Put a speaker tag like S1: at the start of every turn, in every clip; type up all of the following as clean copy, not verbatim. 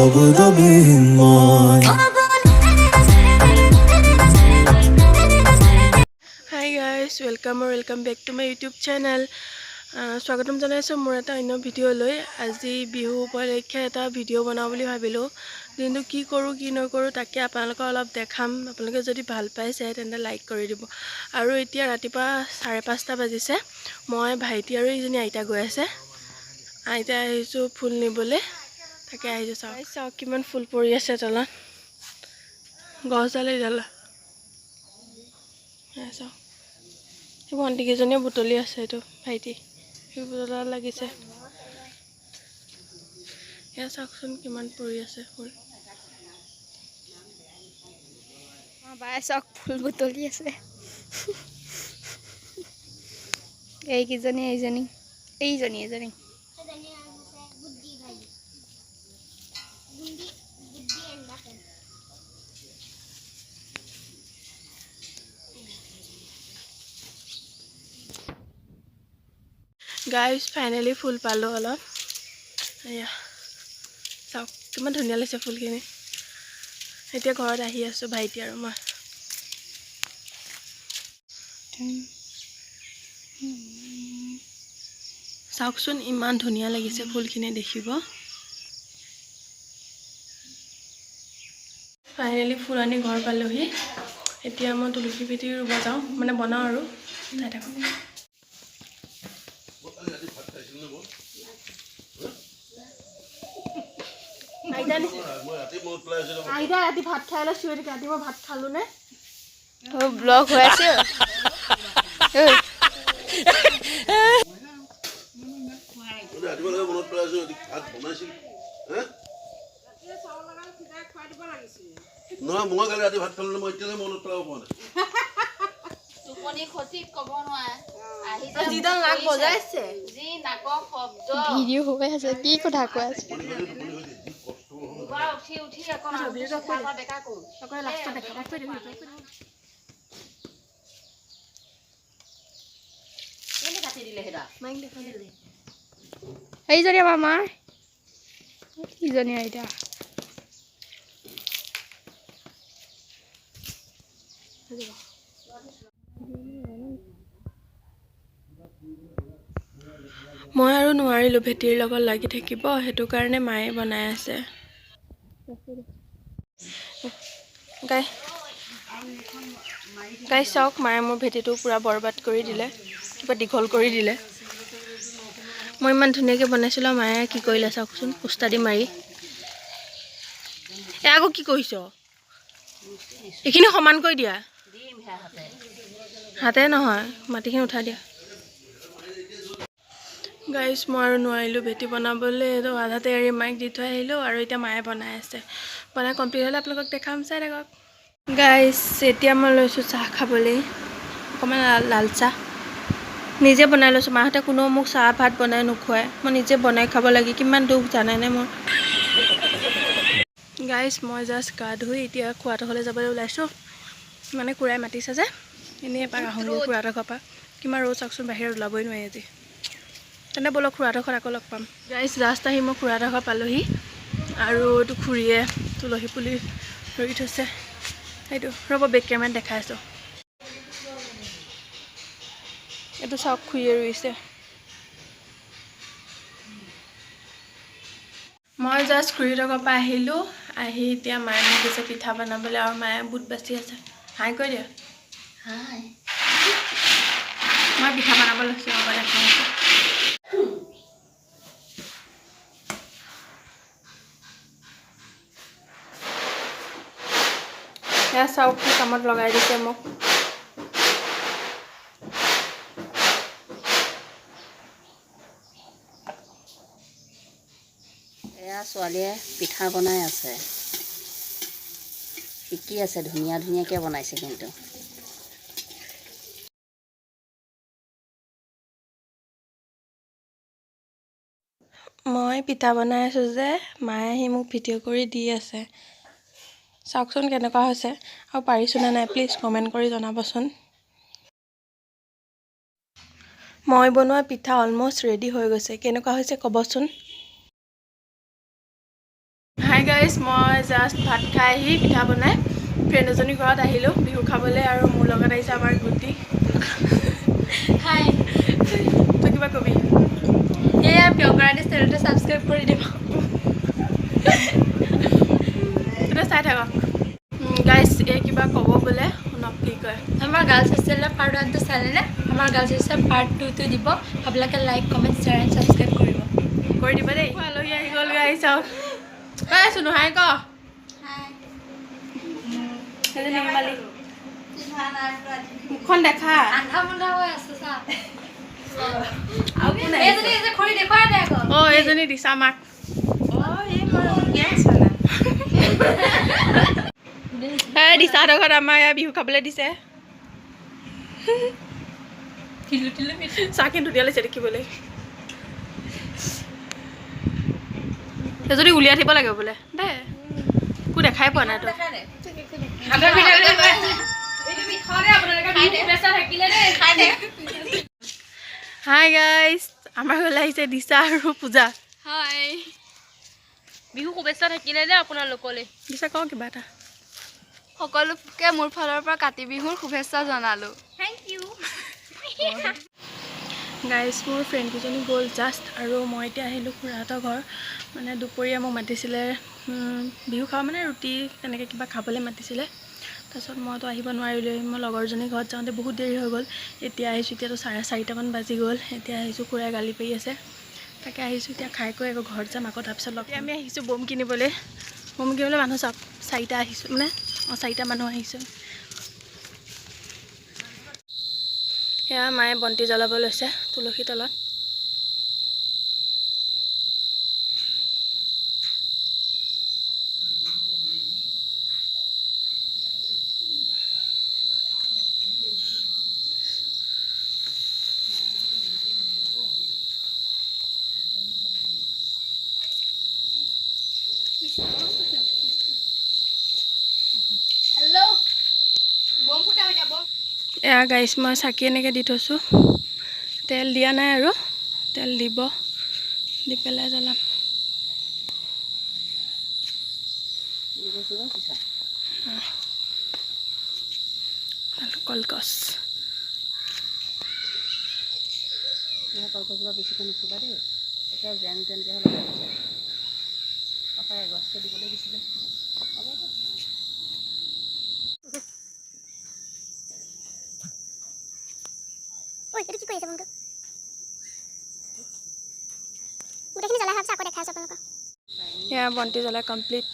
S1: অবুদবিহীন মই
S2: Hi guys, welcome back to my YouTube channel. স্বাগতম জনাইছো মোৰ এটা অন্য ভিডিঅ'লৈ। আজি বিহু উপলক্ষে এটা ভিডিঅ' বনাও বুলি ভাবিলো, কিন্তু কি কৰো কি নকৰো তাকে আপোনালোকক অলপ দেখাম। আপোনালোকে যদি ভাল পাইছে তেন্তে লাইক কৰি দিব। আৰু এতিয়া ৰাতিপুৱা 5:30 বাজিছে। মই ভাইটি আৰু ইজনী আইতা গৈ আছে। আইতা আহিছো ফুল নিবলে, তাকে আহিছো। চাওক কিমান ফুল পৰি আছে তলত, গছডালে ডালা চাওক। সেই ভণ্টিকেইজনীয়ে বুটলি আছে, এইটো ভাইটি সেই বুটলাত লাগিছে। এয়া চাওকচোন কিমান পৰি আছে ফুল।
S3: বাই চাওক ফুল বুটলি আছে। এইকেইজনী এইজনী
S2: গাইজ ফাইনেলি ফুল পালোঁ অলপ। এয়া চাওক কিমান ধুনীয়া লাগিছে ফুলখিনি। এতিয়া ঘৰত আহি আছোঁ ভাইটি আৰু মই। চাওকচোন ইমান ধুনীয়া লাগিছে ফুলখিনি দেখিব। ফাইনেলি ফুল আনি ঘৰ পালোহি। এতিয়া মই তুলসী ভেটি ৰুব যাওঁ, মানে বনাওঁ আৰু চাই থাকোঁ। আইতা ৰাতি ভাত খাই লৈ চিঞৰি থাকে, ৰাতিপুৱা ভাত খালো নে?
S3: ব্লগ হৈ আছে।
S4: নহয় মই কালি ৰাতি ভাত খালো, মই এতিয়ালৈ মনত পেলাব পৰা নাই।
S5: টোপনি খতি ক'ব নোৱাৰে।
S2: যিডাল নাক বজাইছে,
S5: যি নাকৰ শব্দ,
S3: ভিডিঅ' হৈ আছে, কি কথা কৈ আছে?
S5: দুবাৰ উঠি উঠি আকৌ ডেকা কৰো। কেলে কাটি দিলে সেইটা?
S3: এইজনী আমাৰ মাৰ, ইজনী আইতা।
S2: মই আৰু নোৱাৰিলোঁ ভেটিৰ লগত লাগি থাকিব, সেইটো কাৰণে মায়ে বনাই আছে। গাই চাওক, মায়ে মোৰ ভেটিটো পূৰা বৰবাদ কৰি দিলে, কিবা দীঘল কৰি দিলে। মই ইমান ধুনীয়াকৈ বনাইছিলোঁ, মায়ে কি কৰিলে চাওকচোন, উস্তাদি মাৰি। আকৌ কি কৰিছ? এইখিনি সমান কৰি দিয়া। হাতে নহয়, মাটিখিনি উঠাই দিয়া। গাইজ মই আৰু নোৱাৰিলোঁ ভেটি বনাবলৈ, এইটো আধাতে এৰি মাইক দি থৈ আহিলোঁ। আৰু এতিয়া মায়ে বনাই আছে। বনাই কমপ্লিট হ'লে আপোনালোকক দেখাম, চাই থাকক। গাইজ এতিয়া মই লৈছোঁ চাহ খাবলৈ, অকণমান লাল চাহ। নিজে বনাই লৈছোঁ, মাহঁতে কোনেও মোক চাহ ভাত বনাই নোখোৱায়, মই নিজে বনাই খাব লাগে। কিমান দুখ জানেনে মোৰ। গাইজ মই জাষ্ট গা ধুই এতিয়া খুৰাহঁতৰ ঘৰলৈ যাবলৈ ওলাইছোঁ। মানে খুৰাই মাতিছে যে, এনেই এপাক আহোঁগৈ খুৰাহঁতৰ ঘৰৰ পৰা। কিমান ৰ'দ চাওকচোন, বাহিৰত ওলাবই নোৱাৰি আজি। তেন্তে ব'লক খুৰাহঁতৰ ঘৰত আকৌ লগ পাম। গাইজ জাষ্ট আহি মই খুৰাহঁতৰ ঘৰ পালোহি। আৰু এইটো খুৰীয়ে তুলসী পুলি ৰুই থৈছে। এইটো ৰ'ব বেক কেমেৰাত দেখাই আছোঁ। এইটো চাওক খুৰীয়ে ৰুইছে। মই জাষ্ট খুৰীহঁতৰ ঘৰৰ পৰা আহিলোঁ। আহি এতিয়া মায়ে মোক দিছে পিঠা বনাবলৈ, আৰু মায়ে বুট বাচি আছে। হাই কৈ দিয়া।
S5: হাই।
S2: মই পিঠা বনাব লৈছোঁ, ৰ'ব দেখাইছোঁ। সেয়া চাওক কি কামত লগাই দিছে মোক।
S5: এয়া ছোৱালীয়ে পিঠা বনাই আছে, শিকি আছে, ধুনীয়াকৈ বনাইছে কিন্তু।
S2: মই পিঠা বনাই আছোঁ যে, মায়ে আহি মোক ভিডিঅ' কৰি দি আছে। চাওকচোন কেনেকুৱা হৈছে, আৰু পাৰিছোঁ নে নাই প্লিজ কমেণ্ট কৰি জনাবচোন। মই বনোৱা পিঠা অলম'ষ্ট ৰেডি হৈ গৈছে, কেনেকুৱা হৈছে ক'বচোন। হাই হাই গাইজ, মই জাষ্ট ভাত খাই আহি পিঠা বনাই ফ্ৰেণ্ড এজনীৰ ঘৰত আহিলোঁ বিহু খাবলৈ। আৰু মোৰ লগত আহিছে আমাৰ গুটি।
S3: হাই
S2: তই কিবা কবি?
S3: এয়া পিয়কৰাণী চেনেলটো ছাবস্ক্ৰাইব কৰি দিব।
S2: তই চাই থাক গাইজ। এই কিবা ক'ব বোলে, শুনক কি কয়।
S3: আমাৰ গাৰ্লছ হোষ্টেলৰ পাৰ্ট 1টো চালেনে? আমাৰ গাৰ্লছ হোষ্টেল পাৰ্ট 2টো দিব। আপোনালোকে like comment share and subscribe কৰিব
S2: দিবা দেই। আলহী আহি গ'ল গাইজ। চাওক ঐ চুনু হাই ক। মুখখন দেখা
S3: আন্ধা মুন্ধা হৈ আছে চা।
S2: আৰু কোন
S3: এইজনী যে খৰি দেখুৱাই দে আকৌ।
S2: অ এইজনী দিছা মাক। দিছাহঁতৰ ঘৰত আমাৰ ইয়াৰ বিহু খাবলৈ দিছে। চাহ কিন্তু ধুনীয়া লাগিছে দেখিবলৈ। এজনী উলিয়াই থিব লাগে বোলে দে। একো দেখাই পোৱা নাই তই। হাই গাইজ, আমাৰ ঘৰলৈ আহিছে দিছা আৰু পূজা।
S3: হাই বিহু শুভেচ্ছা থাকিলে দেই আপোনালোকলৈ।
S2: দিছা ক কিবা এটা।
S3: সকলোকে মোৰ ফালৰ পৰা কাতি বিহুৰ শুভেচ্ছা জনালোঁ। Thank U.
S2: গাইজ, মোৰ ফ্ৰেণ্ডকেইজনী গ'ল জাষ্ট, আৰু মই এতিয়া আহিলোঁ খুৰাহঁতৰ ঘৰ। মানে দুপৰীয়া মোক মাতিছিলে বিহু খাওঁ, মানে ৰুটি তেনেকৈ কিবা খাবলৈ মাতিছিলে। তাৰপিছত মইতো আহিব নোৱাৰিলোঁ। মই লগৰজনীৰ ঘৰত যাওঁতে বহুত দেৰি হৈ গ'ল। এতিয়া আহিছোঁ, এতিয়াতো 4:30মান বাজি গ'ল। এতিয়া আহিছোঁ, খুৰাই গালি পাৰি আছে। তাকে আহিছোঁ, এতিয়া খাই কৈ আকৌ ঘৰত যাম আকৌ। তাৰপিছত লগ আমি আহিছোঁ বম কিনিবলৈ। বম কিনিবলৈ মানুহ চাওক 4টা আহিছোঁ, মানে 4টা মানুহ আহিছোঁ। এয়া মায়ে বন্তি জ্বলাব লৈছে তুলসী তলত। এয়া গাইছ, মই চাকি এনেকৈ দি থৈছোঁ। তেল দিয়া নাই আৰু তেল দিব, দি পেলাই জ্বলাম। কলগছ
S5: কলগছজোপা বেছিকৈ নুচুবা দেই। এতিয়া যেন তেনকৈ হ'লে পাপাই গছটো দিবলৈ দিছিলে।
S6: এইটো কি কৰি আছে মনটো? গোটেইখিনি জ্বলাই ভাবছে আকৌ দেখাই আছোঁ আপোনালোকক।
S2: এয়া বন্তি জ্বলাই কমপ্লিট।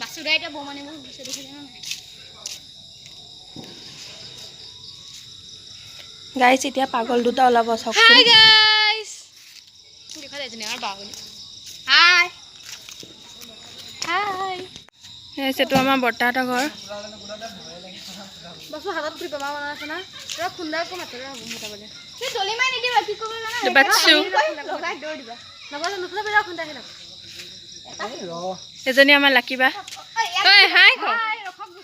S3: বাসুদাই এতিয়া বৌমানি মোক গুচি দেখিলে নহয়।
S2: গাইছ, এতিয়া পাগল দুটা ওলাব চাওকচোন।
S3: হাই গাইস, দেখা যায় যেনে আমাৰ বাগুলি। হাই হাই,
S2: এইটো আমাৰ বৰ্তাহঁতৰ ঘৰ।
S3: বসু হাতত খুলি বেমাৰ বনাই আছে না। তই খুন্দাকো মাতৰে হ'ব মোটাবলে। তুমি দলি মাৰি নিদিবা, কি কৰিব জানা?
S2: বাচ্চু
S3: লগাই দৌৰ দিবা। নগলে নুখুলে বেলা খুন্দাই খেলা।
S2: এজনী আমাৰ লাকিবা। ঐ হাই ক।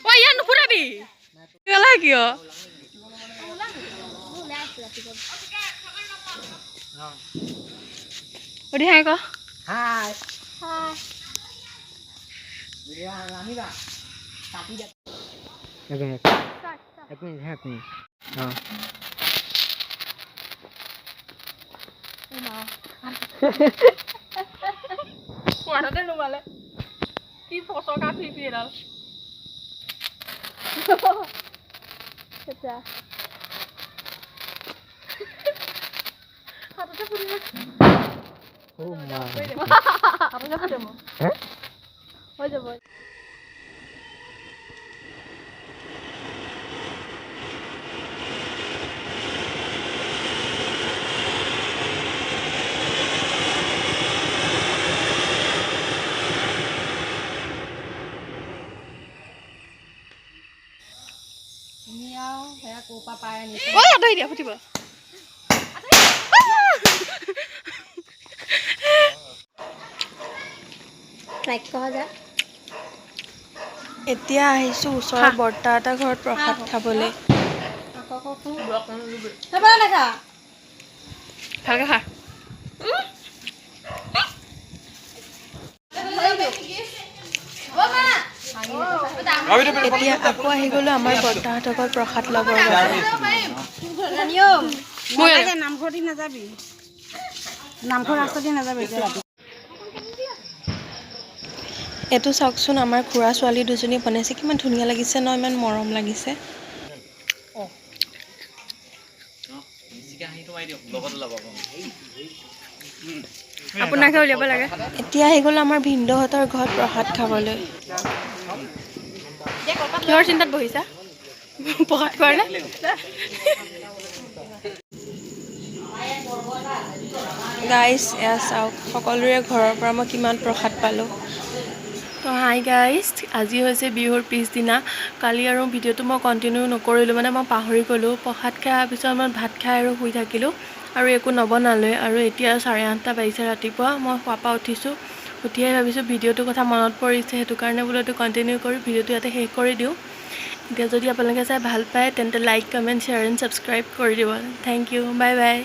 S2: ঐ ইয়াত নুফুৰাবি। গলা কিয়? অধি হাই ক।
S5: হাই
S3: হাই
S1: এক মিনিট
S2: পঢ়াতে নোমালে কি ফচকা ফিপি এডাল। আঁতৰি দিয়া ফুটিব এতিয়া আহিছোঁ ওচৰৰ বৰ্তা এটা ঘৰত প্ৰসাদ খাবলৈ ভালকৈ খা এতিয়া আকৌ আহি গ'লো আমাৰ বৰ্তাহঁতৰ ঘৰত প্ৰসাদ ল'বৰ বাবে
S5: নামঘৰতে নাযাবি নামঘৰ ৰাস্তাতে নাযাবি এতিয়া ৰাতি
S2: এইটো চাওকচোন আমাৰ খুৰা ছোৱালী দুজনী বনাইছে কিমান ধুনীয়া লাগিছে ন ইমান মৰম লাগিছে আপোনাকে উলিয়াব লাগে এতিয়া আহি গ'ল আমাৰ ভিনদেউহঁতৰ ঘৰত প্ৰসাদ খাবলৈ কিহৰ চিন্তাত বহিছা প্ৰসাদ খোৱাৰ নে গাইজ এয়া চাওক সকলোৰে ঘৰৰ পৰা মই কিমান প্ৰসাদ পালোঁ তো হাই গাইজ আজি হৈছে বিহুৰ পিছদিনা কালি আৰু ভিডিঅ'টো মই কণ্টিনিউ নকৰিলোঁ মানে মই পাহৰি গ'লোঁ প্ৰসাদ খাই অহাৰ পিছত মই ভাত খাই আৰু শুই থাকিলোঁ আৰু একো নবনালোঁ আৰু এতিয়া 8:30 বাজিছে ৰাতিপুৱা মই শুৱাৰ পৰা উঠিছোঁ উঠিয়ে ভাবিছোঁ ভিডিঅ'টোৰ কথা মনত পৰিছে সেইটো কাৰণে বোলো এইটো কণ্টিনিউ কৰি ভিডিঅ'টো ইয়াতে শেষ কৰি দিওঁ এতিয়া যদি আপোনালোকে চাই ভাল পায় তেন্তে like comment share and subscribe কৰি দিব থেংক ইউ বাই বাই